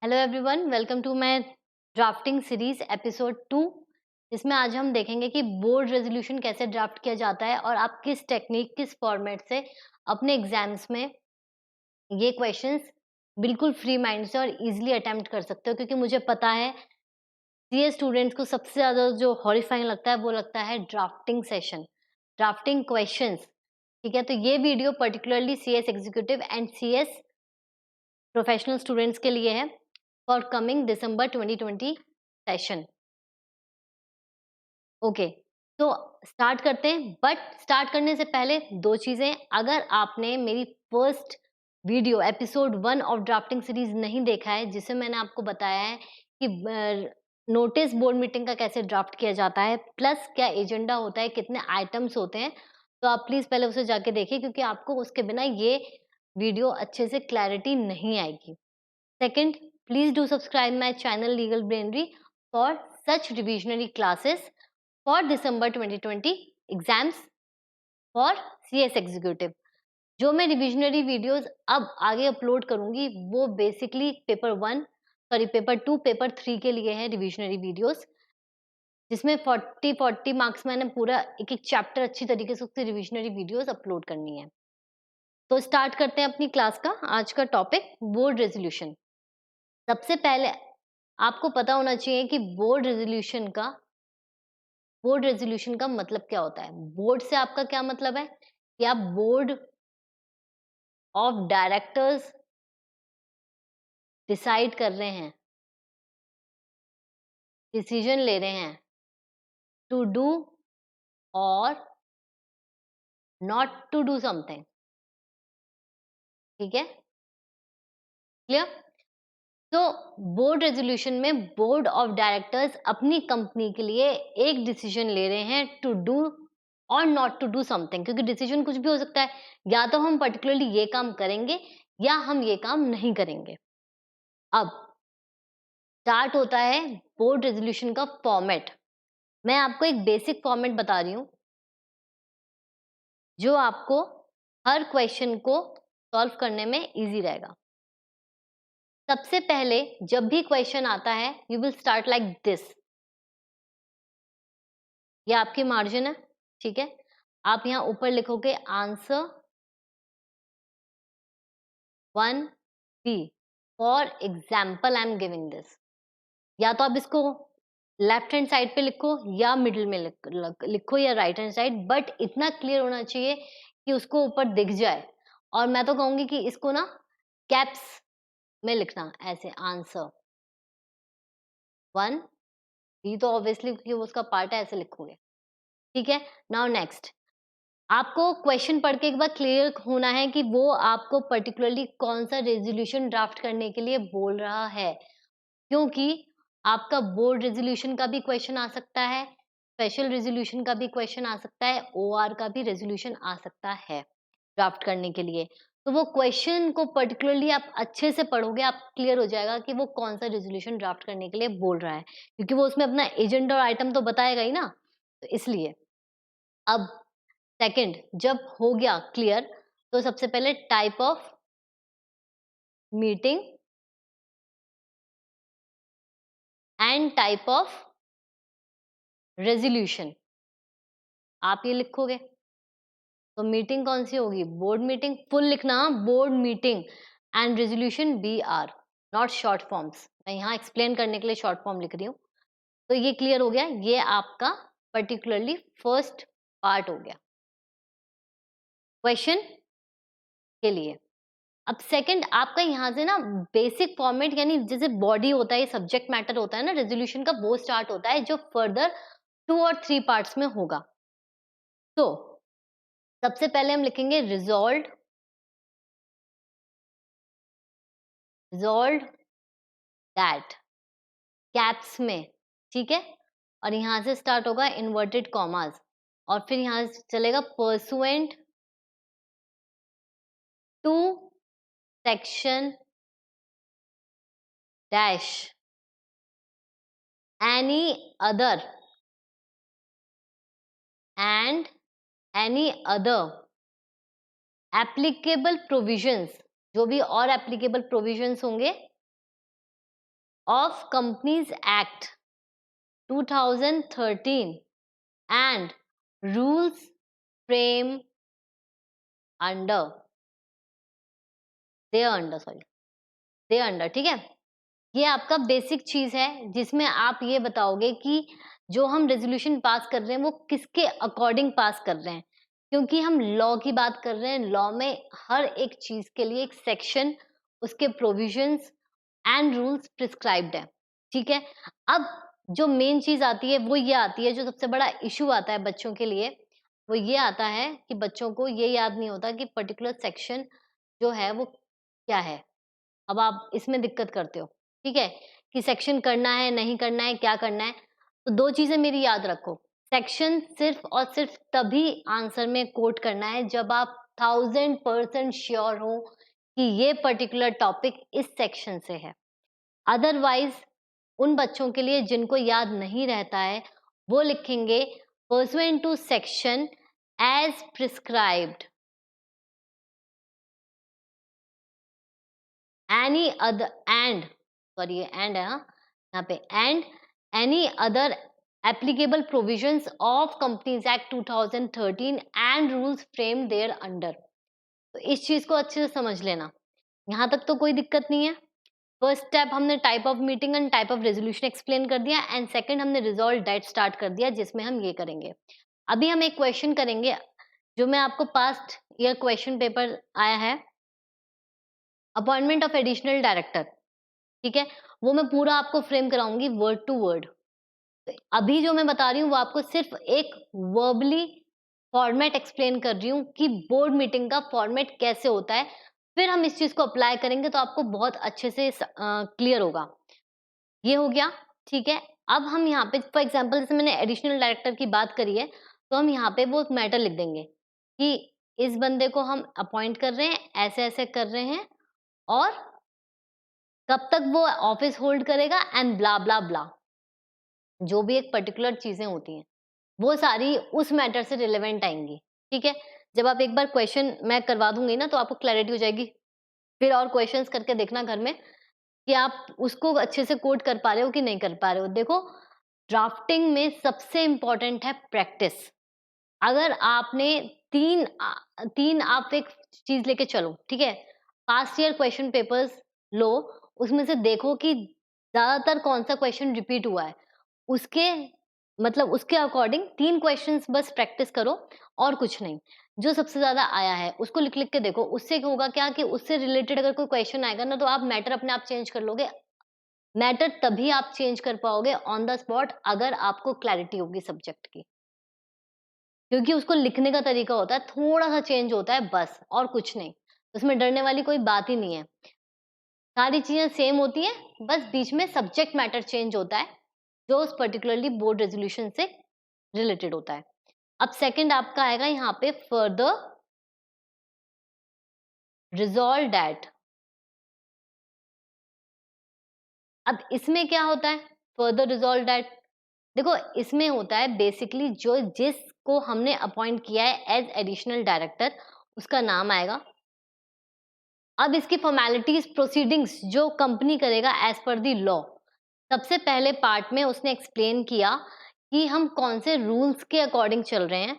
Hello everyone, welcome to my drafting series episode 2। इसमें आज हम देखेंगे कि बोर्ड रेजोल्यूशन कैसे ड्राफ्ट किया जाता है और आप किस टेक्निक, किस फॉर्मेट से अपने एग्जाम्स में ये क्वेश्चंस बिल्कुल फ्री माइंड से और इजीली अटेम्प्ट कर सकते हो। क्योंकि मुझे पता है सीए स्टूडेंट्स को सबसे ज़्यादा जो हॉरिफाइंग लगता है वो लगता है ड्राफ्टिंग सेशन, ड्राफ्टिंग क्वेश्चंस। ठीक है, तो ये video particularly CS executive and CS professional students के लिए है for coming December 2020 session. Okay, तो स्टार्ट करते हैं। बट स्टार्ट करने से पहले दो चीजें, अगर आपने मेरी first video episode 1 of drafting series नहीं देखा है, जिसे मैंने आपको बताया है कि नोटिस बोर्ड मीटिंग का कैसे ड्राफ्ट किया जाता है, प्लस क्या एजेंडा होता है, कितने आइटम्स होते हैं, तो आप प्लीज पहले उसे जाके देखिए, क्योंकि आपको उसके बिना ये वीडियो अच्छे से क्लैरिटी नहीं आएगी। Second, please do subscribe my channel Legal Brainry for such revisionary classes for December 2020 exams for CS Executive। जो मैं रिविजनरी वीडियोस अब आगे अपलोड करूंगी वो बेसिकली पेपर 2, पेपर 3 के लिए है रिविजनरी वीडियोस, जिसमें 40 मार्क्स मैंने पूरा एक एक चैप्टर अच्छी तरीके से उसकी रिविजनरी वीडियोस अपलोड करनी है। तो स्टार्ट करते हैं अपनी क्लास का। आज का टॉपिक बोर्ड रेजोल्यूशन। सबसे पहले आपको पता होना चाहिए कि बोर्ड रेजोल्यूशन का मतलब क्या होता है। बोर्ड से आपका क्या मतलब है कि आप बोर्ड ऑफ डायरेक्टर्स डिसाइड कर रहे हैं, डिसीजन ले रहे हैं टू डू और नॉट टू डू समथिंग। ठीक है, क्लियर। तो बोर्ड रेजोल्यूशन में बोर्ड ऑफ डायरेक्टर्स अपनी कंपनी के लिए एक डिसीजन ले रहे हैं टू डू और नॉट टू डू समथिंग। क्योंकि डिसीजन कुछ भी हो सकता है, या तो हम पर्टिकुलरली ये काम करेंगे या हम ये काम नहीं करेंगे। अब स्टार्ट होता है बोर्ड रेजोल्यूशन का फॉर्मेट। मैं आपको एक बेसिक फॉर्मेट बता रही हूं जो आपको हर क्वेश्चन को सॉल्व करने में इजी रहेगा। सबसे पहले जब भी क्वेश्चन आता है you will start like this. ये आपकी मार्जिन है, ठीक है। आप यहां ऊपर लिखोगे answer 1B। For example I am giving this. या तो आप इसको लेफ्ट हैंड साइड पे लिखो या मिडिल में लिखो या राइट हैंड साइड, बट इतना क्लियर होना चाहिए कि उसको ऊपर दिख जाए। और मैं तो कहूंगी कि इसको ना कैप्स में लिखना, ऐसे आंसर 1B, तो ऑब्वियसली क्योंकि वो उसका पार्ट है, ऐसे लिखोगे। ठीक है, नाउ नेक्स्ट आपको क्वेश्चन पढ़ के एक बार क्लियर होना है कि वो आपको पर्टिकुलरली कौन सा रेजोल्यूशन ड्राफ्ट करने के लिए बोल रहा है। क्योंकि आपका बोर्ड रेजोल्यूशन का भी क्वेश्चन आ सकता है, स्पेशल रेजोल्यूशन का भी क्वेश्चन आ सकता है, ओआर का भी रेजोल्यूशन आ सकता है ड्राफ्ट करने के लिए। तो वो क्वेश्चन को पर्टिकुलरली आप अच्छे से पढ़ोगे, आप क्लियर हो जाएगा कि वो कौन सा रेजोल्यूशन ड्राफ्ट करने के लिए बोल रहा है, क्योंकि वो उसमें अपना एजेंडा और आइटम तो बताएगा ही ना, तो इसलिए। अब सेकंड जब हो गया क्लियर, तो सबसे पहले type of meeting and type of resolution आप ये लिखोगे। तो मीटिंग कौन सी होगी, बोर्ड मीटिंग। फुल लिखना, board meeting and resolution BR, not short forms. मैं यहाँ एक्सप्लेन करने के लिए शॉर्ट फॉर्म लिख रही हूँ। तो ये क्लियर हो गया, ये आपका पर्टिकुलरली फर्स्ट पार्ट हो गया क्वेश्चन के लिए। अब सेकंड आपका यहाँ से ना बेसिक फॉर्मेट, यानी जैसे बॉडी होता है, सब्जेक्ट मैटर होता है ना रेजोल्यूशन का, वो स्टार्ट होता है जो फर्दर 2 और 3 पार्ट्स में होगा। तो सबसे पहले हम लिखेंगे रिजॉल्व दैट, कैप्स में, ठीक है। और यहां से स्टार्ट होगा इन्वर्टेड कॉमास, और फिर यहां से चलेगा pursuant to section dash any other and any other applicable provisions. जो भी और एप्लीकेबल प्रोविजंस होंगे of Companies Act 2013 and rules frame under thereunder, ठीक है। ये आपका बेसिक चीज है जिसमें आप ये बताओगे कि जो हम रेजोल्यूशन पास कर रहे हैं वो किसके अकॉर्डिंग पास कर रहे हैं, क्योंकि हम लॉ की बात कर रहे हैं। लॉ में हर एक चीज के लिए एक सेक्शन, उसके प्रोविजंस एंड रूल्स प्रिस्क्राइब्ड है, ठीक है। अब जो मेन चीज आती है वो ये आती है, जो सबसे बड़ा इशू आता है बच्चों के लिए, वो ये आता है कि बच्चों को ये याद नहीं होता कि पर्टिकुलर सेक्शन जो है वो क्या है। अब आप इसमें दिक्कत करते हो, ठीक है, कि सेक्शन करना है, नहीं करना है, क्या करना है। तो 2 चीज़ें मेरी याद रखो, सेक्शन सिर्फ़ और सिर्फ़ तभी आंसर में कोट करना है जब आप 1000% श्योर हो कि ये पर्टिकुलर टॉपिक इस सेक्शन से है। अदरवाइज़ उन बच्चों के लिए जिनको याद नहीं रहता है, वो लिखेंगे pursuant to section as prescribed any other and, sorry ये एंड है, हाँ, यहाँ पे and any other applicable provisions of companies act 2013 and rules frame thereunder. तो इस चीज को अच्छे से समझ लेना, यहाँ तक तो कोई दिक्कत नहीं है। फर्स्ट स्टेप हमने type of meeting and type of resolution explain कर दिया, एंड सेकंड हमने रिजॉल्व डेट स्टार्ट कर दिया जिसमें हम ये करेंगे। अभी हम एक क्वेश्चन करेंगे जो मैं आपको पास्ट ईयर क्वेश्चन पेपर आया है, अपॉइंटमेंट ऑफ एडिशनल डायरेक्टर, ठीक है, वो मैं पूरा आपको फ्रेम कराऊंगी वर्ड टू वर्ड। अभी जो मैं बता रही हूँ वो आपको सिर्फ एक वर्बली फॉर्मेट एक्सप्लेन कर रही हूँ कि बोर्ड मीटिंग का फॉर्मेट कैसे होता है, फिर हम इस चीज को अप्लाई करेंगे तो आपको बहुत अच्छे से क्लियर होगा। ये हो गया, ठीक है। अब हम यहाँ पे फॉर एग्जाम्पल जैसे मैंने एडिशनल डायरेक्टर की बात करी है, तो हम यहाँ पे वो मैटर लिख देंगे कि इस बंदे को हम अपॉइंट कर रहे हैं, ऐसे ऐसे कर रहे हैं, और कब तक वो ऑफिस होल्ड करेगा एंड ब्ला ब्ला ब्ला, जो भी एक पर्टिकुलर चीजें होती हैं वो सारी उस मैटर से रिलेवेंट आएंगी, ठीक है। जब आप एक बार क्वेश्चन मैं करवा दूंगी ना तो आपको क्लैरिटी हो जाएगी, फिर और क्वेश्चंस करके देखना घर में कि आप उसको अच्छे से कोड कर पा रहे हो कि नहीं कर पा रहे हो। देखो, ड्राफ्टिंग में सबसे इंपॉर्टेंट है प्रैक्टिस। अगर आपने तीन आप एक चीज लेके चलो, ठीक है, पास्ट ईयर क्वेश्चन पेपर्स लो, उसमें से देखो कि ज्यादातर कौन सा क्वेश्चन रिपीट हुआ है, उसके मतलब उसके अकॉर्डिंग 3 क्वेश्चंस बस प्रैक्टिस करो और कुछ नहीं। जो सबसे ज़्यादा आया है उसको लिख-लिख के देखो, उससे होगा क्या कि उससे रिलेटेड अगर कोई क्वेश्चन आएगा ना तो आप मैटर अपने आप चेंज कर लोगे। मैटर तभी आप चेंज कर पाओगे ऑन द स्पॉट अगर आपको क्लैरिटी होगी सब्जेक्ट की। क्योंकि उसको लिखने का तरीका होता है, थोड़ा-सा चेंज होता है बस और कुछ नहीं। उसमें डरने वाली कोई बात ही नहीं है। सारी चीज़ें सेम होती हैं, बस बीच में सब्जेक्ट मैटर चेंज होता है, जो उस पर्टिकुलरली बोर्ड रेज़ोल्यूशन से रिलेटेड होता है। अब सेकंड आपका आएगा यहाँ पे फर्दर रिज़ॉल्व दैट। अब इसमें क्या होता है फर्दर रिज़ॉल्व दैट? देखो, इसमें होता है बेसिकली जो जिसको हमने अपॉइंट किया है एज़ एडिशनल डायरेक्टर, उसका नाम आएगा। अब इसकी फॉर्मेलिटीज़, प्रोसीडिंग्स जो कंपनी करेगा एज़ पर द लॉ। सबसे पहले पार्ट में उसने एक्सप्लेन किया कि हम कौन से रूल्स के अकॉर्डिंग चल रहे हैं।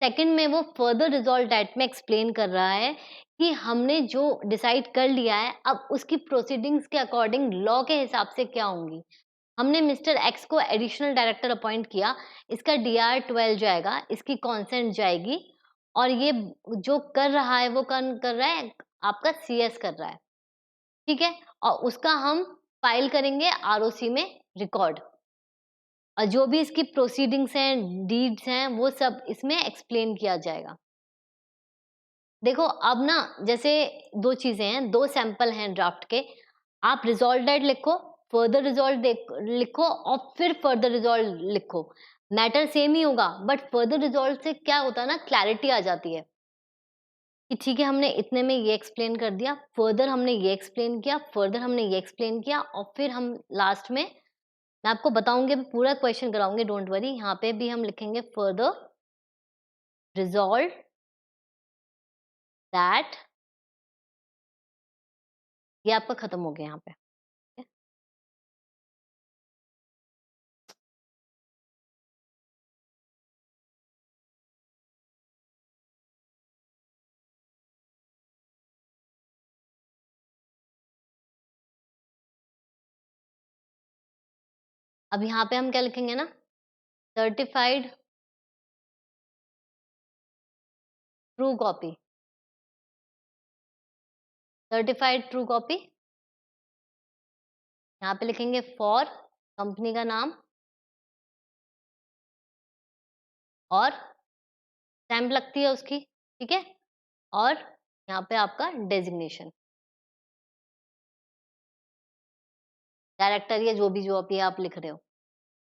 सेकंड में वो फर्दर रिज़ॉल्व दैट में एक्सप्लेन कर रहा है कि हमने जो डिसाइड कर लिया है, अब उसकी प्रोसीडिंग्स के अकॉर्डिंग लॉ के हिसाब से क्या होंगी। हमने मिस्टर एक्स को एडिशनल डायरेक्टर अपॉइंट किया, इसका डीआर 12 जाएगा, इसकी कॉन्सेंट जाएगी, और ये जो कर रहा है वो कौन कर रहा है? आपका सीएस कर रहा है, ठीक है? और उसका हम फाइल करेंगे आरओसी में रिकॉर्ड, और जो भी इसकी प्रोसीडिंग्स हैं, डीड्स हैं, वो सब इसमें एक्सप्लेन किया जाएगा। देखो, अब ना जैसे 2 चीज़ें हैं, 2 सैंपल हैं ड्राफ्ट के। आप रिज़ॉल्व दैट लिखो, फर्दर रिज़ॉल्व लिखो और फिर फर्दर रिज़ॉल्व लिखो। मैटर सेम ही होगा बट फर्दर रिज़ॉल्व से क्या होता है ना, क्लैरिटी आ जाती है कि ठीक है, हमने इतने में ये एक्सप्लेन कर दिया, फर्दर हमने ये एक्सप्लेन किया, फर्दर हमने ये एक्सप्लेन किया, और फिर हम लास्ट में मैं आपको बताऊँगी, अभी पूरा क्वेश्चन कराऊँगी, डोंट वरी। यहाँ पे भी हम लिखेंगे फर्दर रिज़ॉल्व दैट, ये आपका खत्म हो गया यहाँ पे। अब यहाँ पे हम क्या लिखेंगे ना, certified true copy, certified true copy. यहाँ पे लिखेंगे फॉर कंपनी का नाम और स्टैम्प लगती है उसकी, ठीक है, और यहाँ पे आपका डेजिग्नेशन, डायरेक्टर या जो भी आप लिख रहे हो।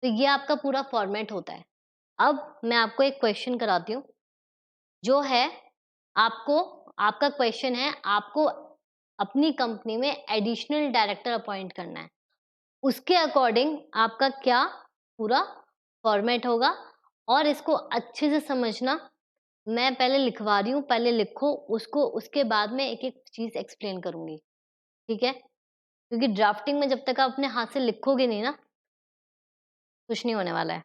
तो ये आपका पूरा फॉर्मेट होता है। अब मैं आपको एक क्वेश्चन कराती हूँ, जो है आपको, आपका क्वेश्चन है, आपको अपनी कंपनी में एडिशनल डायरेक्टर अपॉइंट करना है। उसके अकॉर्डिंग आपका क्या पूरा फॉर्मेट होगा, और इसको अच्छे से समझना। मैं पहले लिखवा रही हूँ, पहले लिखो उसको, उसके बाद में एक-एक चीज़ एक्सप्लेन करूँगी, ठीक है? क्योंकि ड्राफ्टिंग में जब तक आप अपने हाथ से लिखोगे नहीं ना, कुछ नहीं होने वाला है।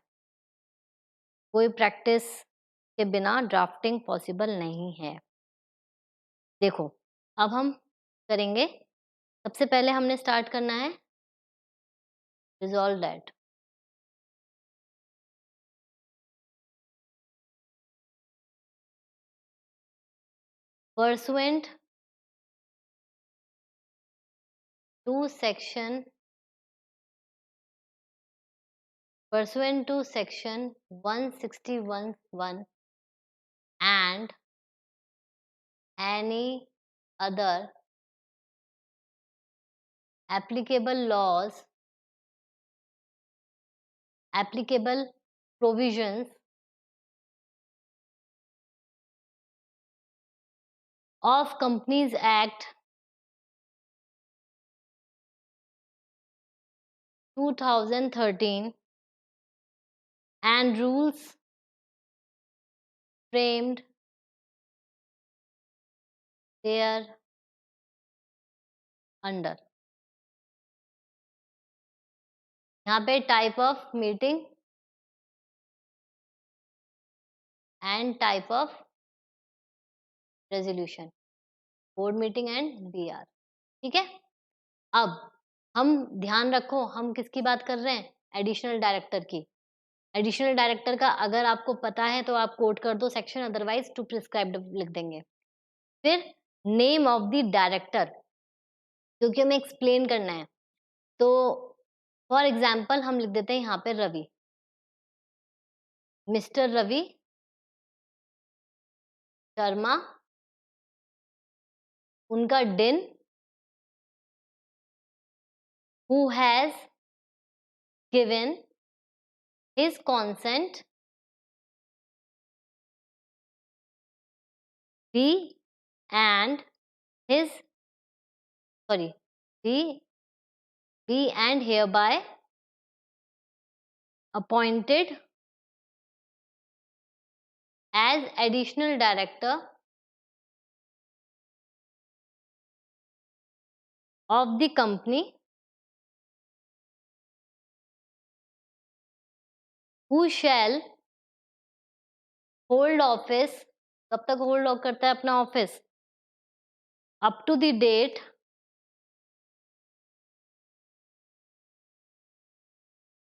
कोई प्रैक्टिस के बिना ड्राफ्टिंग पॉसिबल नहीं है। देखो, अब हम करेंगे, सबसे पहले हमने स्टार्ट करना है resolve that. Pursuant to section 161(1) and any other applicable laws, applicable provisions of Companies Act 2013 and rules framed thereunder। यहाँ पे type of meeting and type of resolution, board meeting and BR, ठीक है। अब हम ध्यान रखो, हम किसकी बात कर रहे हैं, एडिशनल डायरेक्टर की। एडिशनल डायरेक्टर का अगर आपको पता है तो आप कोट कर दो सेक्शन, अदरवाइज टू प्रिस्क्राइब्ड लिख देंगे। फिर नेम ऑफ द डायरेक्टर, क्योंकि हमें एक्सप्लेन करना है, तो फॉर एग्जाम्पल हम लिख देते हैं यहाँ पे रवि, मिस्टर रवि शर्मा, उनका डिन, who has given his consent, be and his, sorry, be and hereby appointed as additional director of the company, who shall hold office, कब तक होल्ड करता है अपना office, up to the date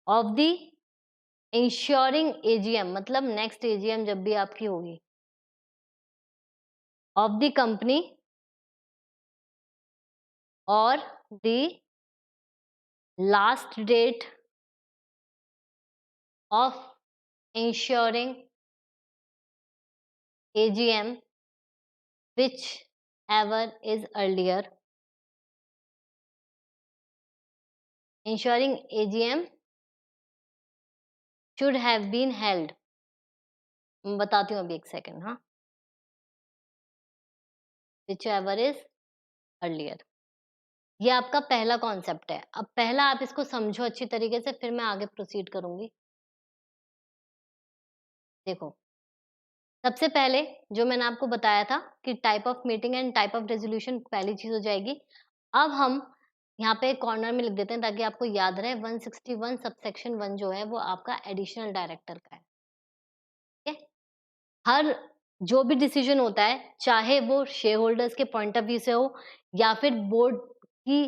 of the ensuring AGM, मतलब next AGM जब भी आपकी होगी, ऑफ द कंपनी और the last date of ensuring AGM whichever is earlier, ensuring AGM should have been held। मैं बताती हूँ अभी एक सेकेंड, हाँ, whichever is earlier, ये आपका पहला कॉन्सेप्ट है। अब पहला आप इसको समझो अच्छी तरीके से, फिर मैं आगे प्रोसीड करूंगी। देखो, सबसे पहले जो मैंने आपको बताया था कि type of meeting and type of resolution पहली चीज हो जाएगी। अब हम यहाँ पे कॉर्नर में लिख देते हैं ताकि आपको याद रहे, 161 सबसेक्शन 1 जो है वो आपका एडिशनल डायरेक्टर का है, ठीक है। हर जो भी डिसीजन होता है, चाहे वो शेयर होल्डर्स के पॉइंट ऑफ व्यू से हो या फिर बोर्ड की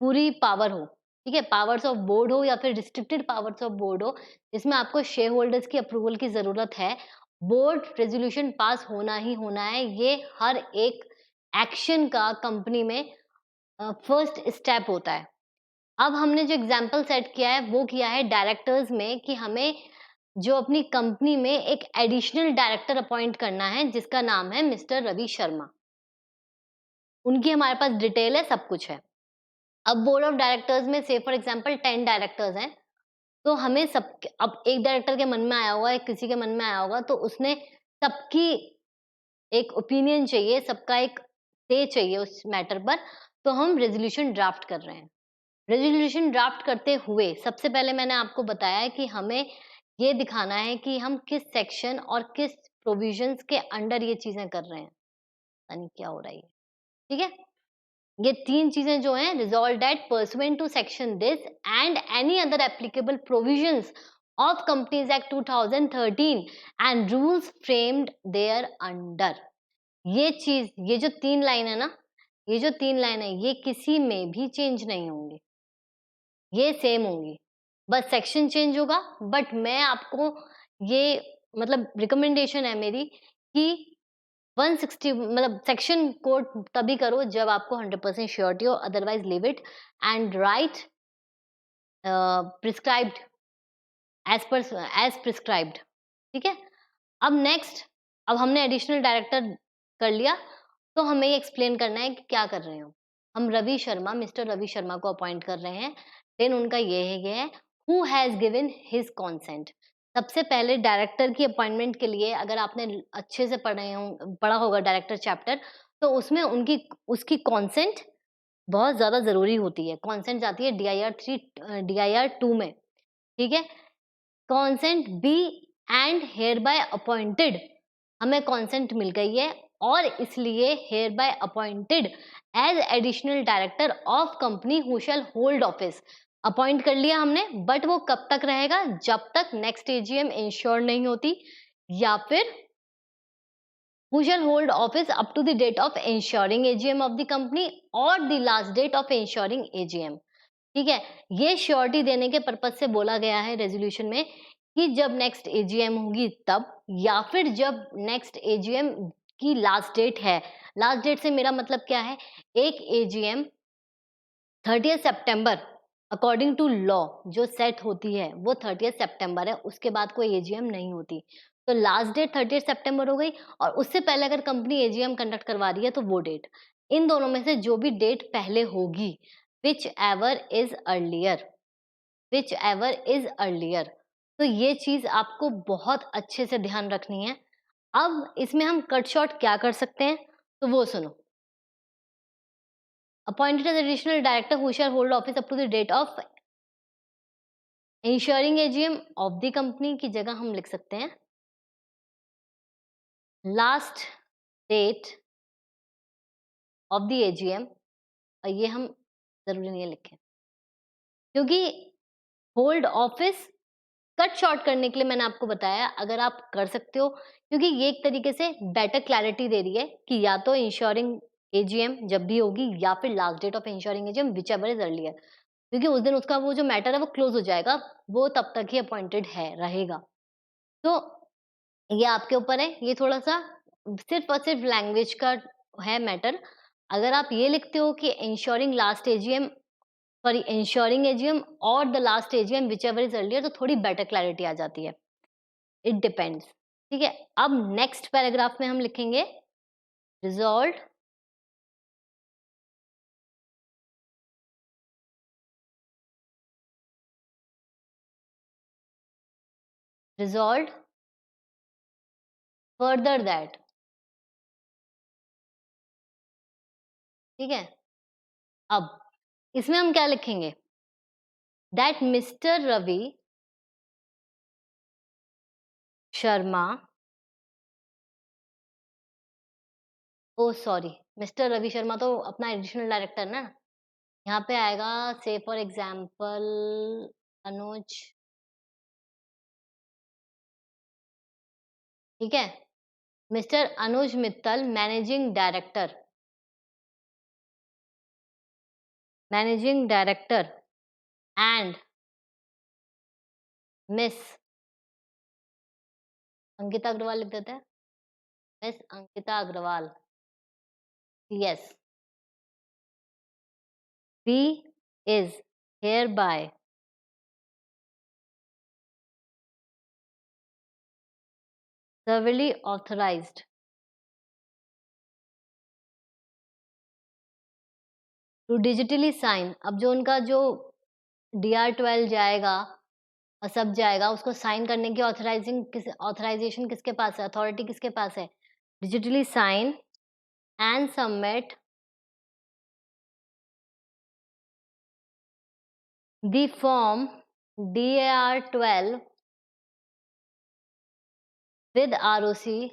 पूरी पावर हो, ठीक है, पावर्स ऑफ बोर्ड हो या फिर रिस्ट्रिक्टेड पावर्स ऑफ बोर्ड हो, जिसमें आपको शेयर होल्डर्स की अप्रूवल की जरूरत है, बोर्ड रेजोल्यूशन पास होना ही होना है। ये हर एक एक्शन का कंपनी में फर्स्ट स्टेप होता है। अब हमने जो एग्जाम्पल सेट किया है वो किया है डायरेक्टर्स में, कि हमें जो अपनी कंपनी में एक एडिशनल डायरेक्टर अपॉइंट करना है जिसका नाम है मिस्टर रवि शर्मा। उनकी हमारे पास डिटेल है, सब कुछ है। अब बोर्ड ऑफ डायरेक्टर्स में से फॉर एग्जांपल 10 डायरेक्टर्स हैं, तो हमें सब, अब एक डायरेक्टर के मन में आया होगा, किसी के मन में आया होगा, तो उसने सबकी एक ओपिनियन चाहिए, सबका एक से चाहिए उस मैटर पर, तो हम रेजोल्यूशन ड्राफ्ट कर रहे हैं। रेजोल्यूशन ड्राफ्ट करते हुए सबसे पहले मैंने आपको बताया है कि हमें ये दिखाना है कि हम किस सेक्शन और किस प्रोविजंस के अंडर ये चीजें कर रहे हैं। पता नहीं क्या हो रहा है ये, ठीक है। ये 3 चीजें जो हैं, resolved that pursuant to section this and any other applicable provisions of companies act 2013 and rules framed thereunder. ये चीज, ये जो 3 लाइन है ना, ये जो 3 लाइन है, ये किसी में भी चेंज नहीं होंगी, ये सेम होंगी, बस सेक्शन चेंज होगा। बट मैं आपको ये, मतलब रिकमेंडेशन है मेरी कि 160 मतलब सेक्शन कोड तभी करो जब आपको 100% श्योरिटी हो, otherwise leave it and write prescribed as prescribed. ठीक है। अब नेक्स्ट, अब हमने एडिशनल डायरेक्टर कर लिया, तो हमें ये एक्सप्लेन करना है कि क्या कर रहे हो। हम रवि शर्मा, मिस्टर रवि शर्मा को अपॉइंट कर रहे हैं। देन उनका ये है who has given his consent. सबसे पहले डायरेक्टर की अपॉइंटमेंट के लिए, अगर आपने अच्छे से पढ़ा होगा डायरेक्टर चैप्टर, तो उसमें उनकी उसकी कॉन्सेंट बहुत ज्यादा जरूरी होती है। कॉन्सेंट जाती है DIR 2 में। ठीक है। Consent be and hereby appointed, हमें कॉन्सेंट मिल गई है और इसलिए hereby appointed as additional director of company who shall hold office. Appoint कर लिया हमने, बट वो कब तक रहेगा, जब तक नेक्स्ट AGM इंश्योर नहीं होती, या फिर who shall hold office up to the date of ensuring AGM of the company or the last date of ensuring AGM। ठीक है। ये श्योरिटी देने के पर्पज से बोला गया है रेजोल्यूशन में कि जब नेक्स्ट AGM होगी तब, या फिर जब नेक्स्ट AGM की लास्ट डेट है। लास्ट डेट से मेरा मतलब क्या है, एक AGM 30 सितंबर अकॉर्डिंग टू लॉ जो सेट होती है वो 30 सितंबर है, उसके बाद कोई AGM नहीं होती। तो लास्ट डेट 30 सितंबर हो गई, और उससे पहले अगर कंपनी AGM कंडक्ट करवा रही है तो वो डेट, इन दोनों में से जो भी डेट पहले होगी, which ever is earlier, which ever is earlier. तो ये चीज आपको बहुत अच्छे से ध्यान रखनी है। अब इसमें हम कट शॉर्ट क्या कर सकते हैं, तो वो सुनो। Appointed as additional director who shall hold office up to the date of ensuring AGM of the company की जगह हम लिख सकते हैं last date of the AGM, और ये हम जरूरी नहीं है लिखें, क्योंकि होल्ड ऑफिस कट शॉर्ट करने के लिए मैंने आपको बताया अगर आप कर सकते हो, क्योंकि ये एक तरीके से बेटर क्लैरिटी दे रही है कि या तो इंश्योरिंग AGM जब भी होगी, या फिर last date of ensuring AGM whichever is earlier, क्योंकि उस दिन उसका वो जो मैटर है वो क्लोज हो जाएगा, वो तब तक ही अपॉइंटेड है रहेगा। तो ये आपके ऊपर है, ये थोड़ा सा सिर्फ और सिर्फ लैंग्वेज का है मैटर। अगर आप ये लिखते हो कि ensuring last AGM, sorry ensuring AGM और the last AGM whichever is earlier, तो थोड़ी बेटर क्लैरिटी आ जाती है। It depends. ठीक है। अब नेक्स्ट पैराग्राफ में हम लिखेंगे रिजॉल्व रिजॉल्व फर्दर दैट। ठीक है। अब इसमें हम क्या लिखेंगे, that mister Ravi Sharma, oh sorry, mister Ravi Sharma तो अपना एडिशनल डायरेक्टर ना, यहाँ पे आएगा से फॉर एग्जाम्पल अनुज। ठीक है। Mister Anuj Mittal managing director, managing director and miss Ankita Agarwal लिख देते हैं, miss Ankita Agarwal, yes, be is hereby severally authorized to digitally sign. अब जो उनका जो DR-12 जाएगा और सब जाएगा, उसको साइन करने की ऑथराइजेशन किसके पास है, अथॉरिटी किसके पास है, digitally sign and submit the form DAR-12 with ROC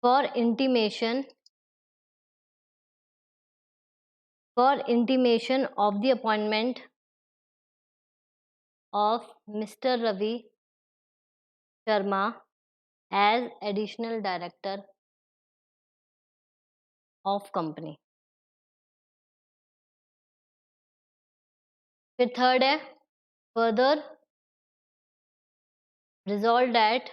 for intimation of the appointment of Mr. Ravi Sharma as additional director of company। फिर थर्ड है, further resolved that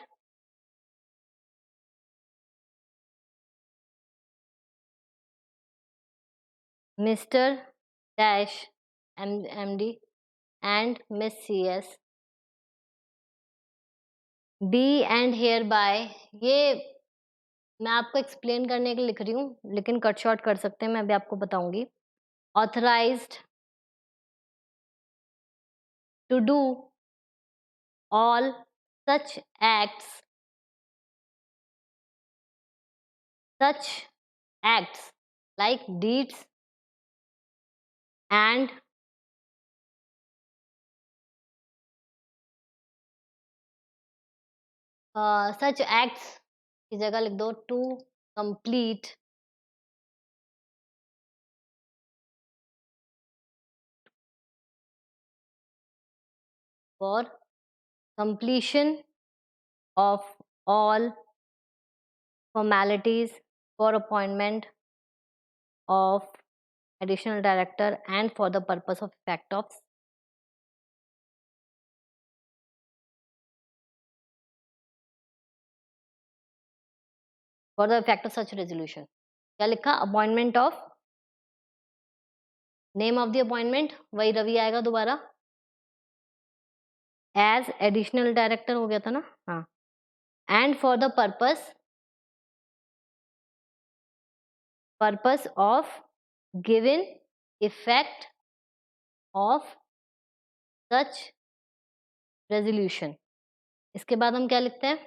Mr. Dash MD and Miss CS be and hereby, ये मैं आपको explain करने के लिए लिख रही हूँ, लेकिन कट शॉर्ट कर सकते हैं, मैं अभी आपको बताऊंगी। Authorised to do all such acts like deeds and such acts की जगह लिख दो to complete for completion of all formalities for appointment of additional director and for the purpose of effect of such resolution। क्या लिखा, appointment of, name of the appointment वही रवि आएगा दोबारा, as additional director हो गया था ना, हाँ, and for the purpose of given effect of such resolution. इसके बाद हम क्या लिखते हैं,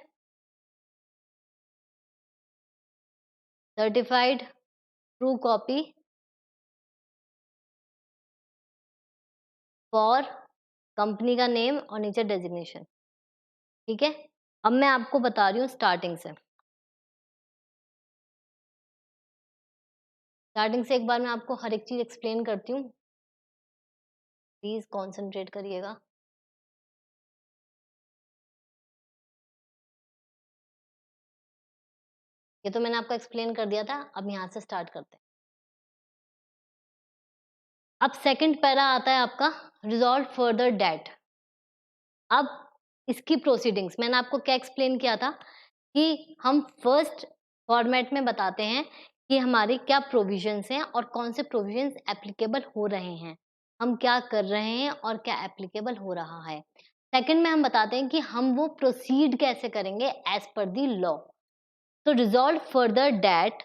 certified true copy for company का नेम और नीचे डेजिग्नेशन। ठीक है, अब मैं आपको बता रही हूँ स्टार्टिंग से एक बार मैं आपको हर एक चीज एक्सप्लेन करती हूँ, प्लीज कॉन्सेंट्रेट करिएगा। ये तो मैंने आपको एक्सप्लेन कर दिया था, अब यहाँ से स्टार्ट करते हैं। अब सेकंड पैरा आता है आपका, रिजॉल्व फर्दर डेट। अब इसकी प्रोसीडिंग्स मैंने आपको क्या एक्सप्लेन किया था कि हम फर्स्ट फॉर्मेट में बताते हैं कि हमारे क्या प्रोविजंस हैं और कौन से प्रोविजंस एप्लीकेबल हो रहे हैं, हम क्या कर रहे हैं और क्या एप्लीकेबल हो रहा है। सेकंड में हम बताते हैं कि हम वो प्रोसीड कैसे करेंगे एज पर दी लॉ। तो resolve further date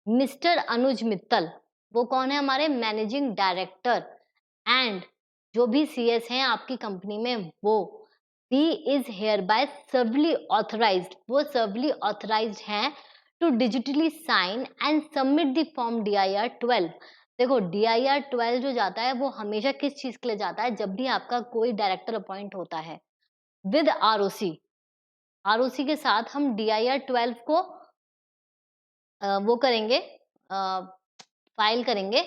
mister Anuj Mittal, वो कौन है, हमारे मैनेजिंग डायरेक्टर, एंड जो भी CS हैं आपकी कंपनी में, वो ही is hereby solely authorised, वो सर्वली ऑथराइज्ड हैं to digitally sign and submit the form DIR-12। देखो DIR-12 जो जाता है वो हमेशा किस चीज के लिए जाता है, जब भी आपका कोई डायरेक्टर अपॉइंट होता है विद ROC के साथ हम DIR-12 को वो करेंगे, फाइल करेंगे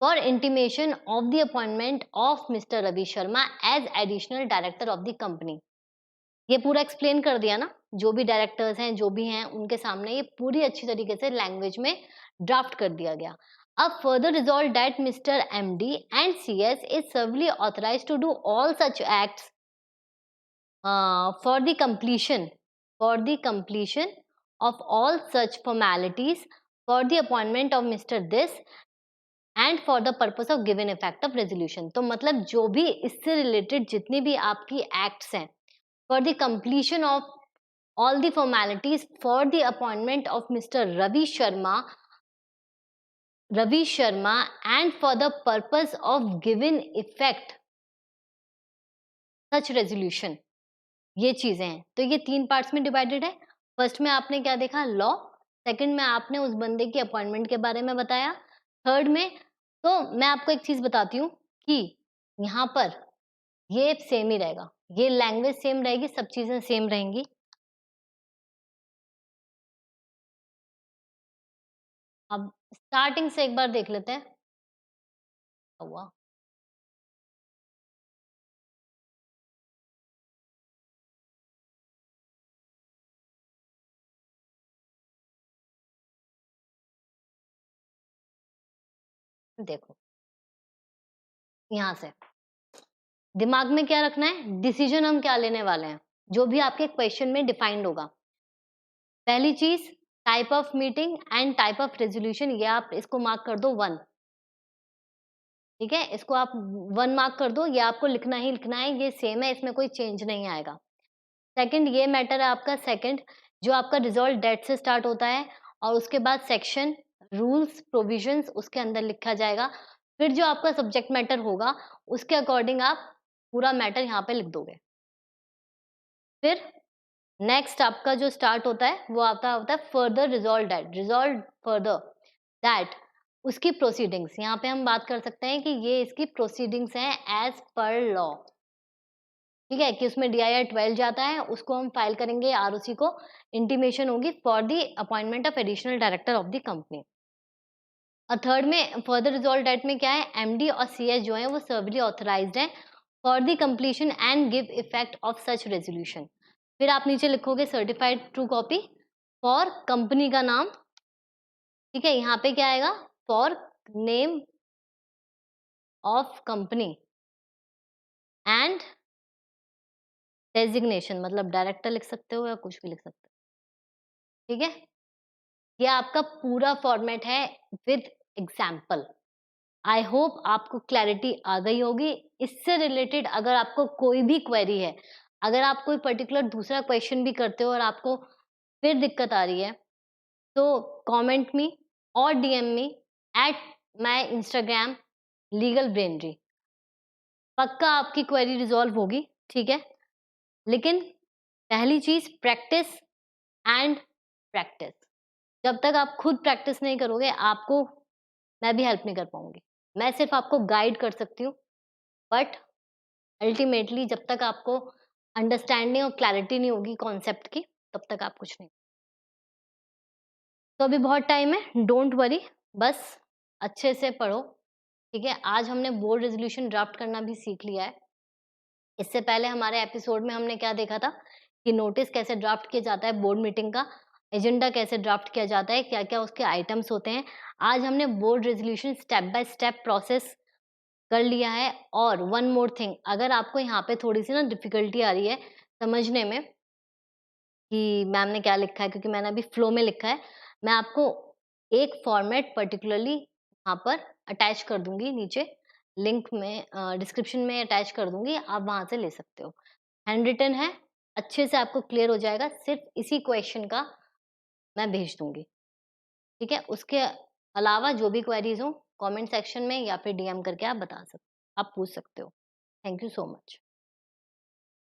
for intimation of the appointment of mister Ravi Sharma as additional director of the company. ये पूरा एक्सप्लेन कर दिया ना, जो भी डायरेक्टर्स हैं, जो भी हैं, उनके सामने ये पूरी अच्छी तरीके से लैंग्वेज में ड्राफ्ट कर दिया गया। अब further resolve that mister MD and CS is severally authorised to do all such acts for the completion of all such formalities for the appointment of Mr. This and for the purpose of given effect of resolution। तो मतलब जो भी इससे related जितनी भी आपकी acts हैं for the completion of all the formalities for the appointment of Mr. Ravi Sharma and for the purpose of given effect such resolution, ये चीजें हैं। तो ये 3 पार्ट्स में डिवाइडेड है। फर्स्ट में आपने क्या देखा? लॉ। सेकंड में आपने उस बंदे की अपॉइंटमेंट के बारे में बताया। थर्ड में तो मैं आपको एक चीज बताती हूँ कि यहाँ पर ये सेम ही रहेगा, ये लैंग्वेज सेम रहेगी, सब चीजें सेम रहेंगी। अब स्टार्टिंग से एक बार देख लेते हैं क्या हुआ। देखो यहाँ से दिमाग में क्या रखना है, डिसीजन हम क्या लेने वाले हैं, जो भी आपके क्वेश्चन में डिफाइंड होगा। पहली चीज type of meeting and type of resolution, ये आप इसको मार्क कर दो 1। ठीक है, इसको आप 1 मार्क कर दो, ये आपको लिखना ही लिखना है, ये सेम है, इसमें कोई चेंज नहीं आएगा। सेकंड ये मैटर है आपका सेकंड, जो आपका रिजॉल्व डेट से स्टार्ट होता है और उसके बाद सेक्शन रूल्स प्रोविजंस उसके अंदर लिखा जाएगा। फिर जो आपका सब्जेक्ट मैटर होगा उसके अकॉर्डिंग आप पूरा मैटर यहाँ पे लिख दोगे। फिर नेक्स्ट आपका जो स्टार्ट होता है वो आता होता है फर्दर रिजॉल्व फर्दर दैट, उसकी प्रोसीडिंग्स। यहाँ पे हम बात कर सकते हैं कि ये इसकी प्रोसीडिंग्स हैं एज पर लॉ। ठीक है, कि उसमें DIR 12 जाता है, उसको हम फाइल करेंगे, ROC को इंटीमेशन होगी for the appointment of additional director of the company. और थर्ड में फर्दर रिजॉल्व डेट में क्या है, MD और CS जो है वो सर्वली ऑथराइज्ड है for the completion and give effect of such resolution. फिर आप नीचे लिखोगे certified true copy for company का नाम। ठीक है, यहाँ पे क्या आएगा, for name of company and designation, मतलब डायरेक्टर लिख सकते हो या कुछ भी लिख सकते हो। ठीक है, ये आपका पूरा फॉर्मेट है विद एग्जाम्पल। आई होप आपको क्लैरिटी आ गई होगी। इससे रिलेटेड अगर आपको कोई भी क्वेरी है, अगर आप कोई पर्टिकुलर दूसरा क्वेश्चन भी करते हो और आपको फिर दिक्कत आ रही है, तो कमेंट मी और DM me at my Instagram legal brainery. पक्का आपकी क्वेरी रिजॉल्व होगी। ठीक है, लेकिन पहली चीज प्रैक्टिस एंड प्रैक्टिस। जब तक आप खुद प्रैक्टिस नहीं करोगे, आपको मैं भी हेल्प नहीं कर पाऊंगी। मैं सिर्फ आपको गाइड कर सकती हूँ, बट अल्टीमेटली जब तक आपको अंडरस्टैंडिंग और क्लैरिटी नहीं होगी कॉन्सेप्ट की, तब तक आप कुछ नहीं। तो अभी बहुत टाइम है, डोंट वरी, बस अच्छे से पढ़ो। ठीक है, आज हमने बोर्ड रेजोल्यूशन ड्राफ्ट करना भी सीख लिया है। इससे पहले हमारे एपिसोड में हमने क्या देखा था कि नोटिस कैसे ड्राफ्ट किया जाता है, बोर्ड मीटिंग का एजेंडा कैसे ड्राफ्ट किया जाता है, क्या क्या उसके आइटम्स होते हैं। आज हमने board resolution step by step process कर लिया है। और वन मोर थिंग, अगर आपको यहाँ पे थोड़ी सी ना डिफिकल्टी आ रही है समझने में कि मैम ने क्या लिखा है, क्योंकि मैंने अभी फ्लो में लिखा है, मैं आपको एक फॉर्मेट पर्टिकुलरली यहाँ पर अटैच कर दूंगी, नीचे लिंक में डिस्क्रिप्शन में अटैच कर दूंगी, आप वहां से ले सकते हो। हैंड रिटन है, अच्छे से आपको क्लियर हो जाएगा, सिर्फ इसी क्वेश्चन का मैं भेज दूंगी। ठीक है, उसके अलावा जो भी क्वेरीज हो कमेंट सेक्शन में या फिर DM करके आप बता सकते, आप पूछ सकते हो। Thank you so much.